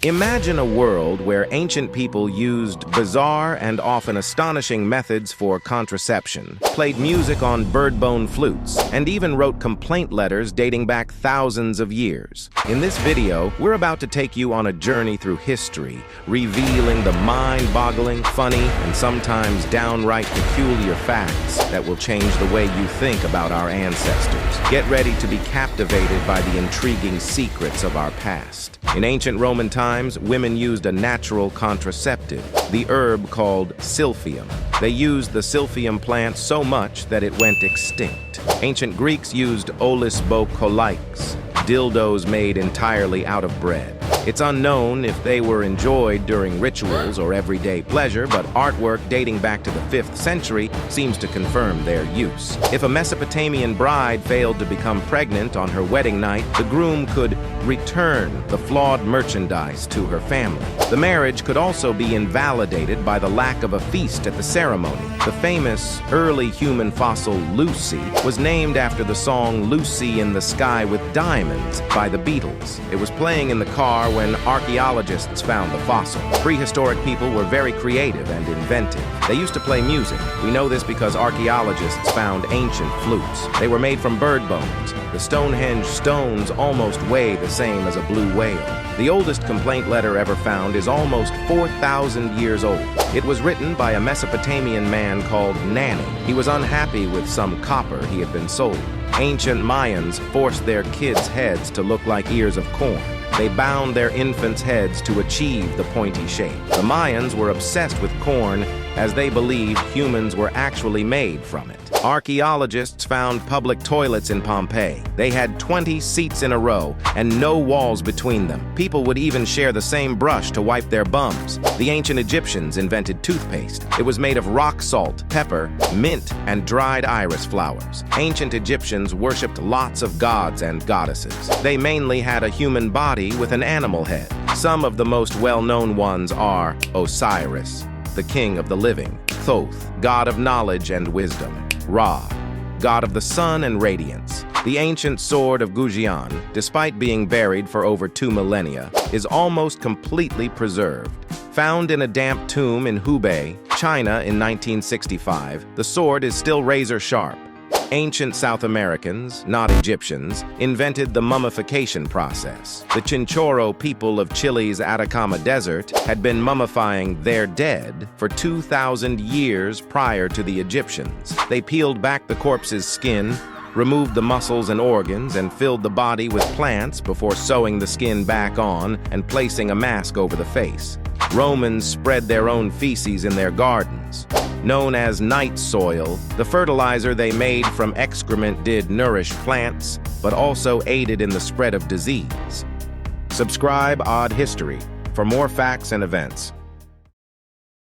Imagine a world where ancient people used bizarre and often astonishing methods for contraception, played music on bird-bone flutes, and even wrote complaint letters dating back thousands of years. In this video, we're about to take you on a journey through history, revealing the mind-boggling, funny, and sometimes downright peculiar facts that will change the way you think about our ancestors. Get ready to be captivated by the intriguing secrets of our past. In ancient Roman times, women used a natural contraceptive, the herb called Silphium. They used the Silphium plant so much that it went extinct. Ancient Greeks used olisbokollikes, dildos made entirely out of bread. It's unknown if they were enjoyed during rituals or everyday pleasure, but artwork dating back to the 5th century seems to confirm their use. If a Mesopotamian bride failed to become pregnant on her wedding night, the groom could return the flawed merchandise to her family. The marriage could also be invalidated by the lack of a feast at the ceremony. The famous early human fossil Lucy was named after the song "Lucy in the Sky with Diamonds" by the Beatles. It was playing in the car when archaeologists found the fossil. Prehistoric people were very creative and inventive. They used to play music. We know this because archaeologists found ancient flutes. They were made from bird bones. The Stonehenge stones almost weigh the same as a blue whale. The oldest complaint letter ever found is almost 4,000 years old. It was written by a Mesopotamian man called Nanny. He was unhappy with some copper he had been sold. Ancient Mayans forced their kids' heads to look like ears of corn. They bound their infants' heads to achieve the pointy shape. The Mayans were obsessed with corn as they believed humans were actually made from it. Archaeologists found public toilets in Pompeii. They had 20 seats in a row and no walls between them. People would even share the same brush to wipe their bums. The ancient Egyptians invented toothpaste. It was made of rock salt, pepper, mint, and dried iris flowers. Ancient Egyptians worshipped lots of gods and goddesses. They mainly had a human body with an animal head. Some of the most well-known ones are Osiris, the king of the living; Thoth, god of knowledge and wisdom; Ra, god of the sun and radiance. The ancient Sword of Goujian, despite being buried for over 2 millennia, is almost completely preserved. Found in a damp tomb in Hubei, China in 1965, the sword is still razor-sharp. Ancient South Americans, not Egyptians, invented the mummification process. The Chinchorro people of Chile's Atacama Desert had been mummifying their dead for 2,000 years prior to the Egyptians. They peeled back the corpse's skin, removed the muscles and organs, and filled the body with plants before sewing the skin back on and placing a mask over the face. Romans spread their own feces in their gardens. Known as night soil, the fertilizer they made from excrement did nourish plants, but also aided in the spread of disease. Subscribe Odd History for more facts and events.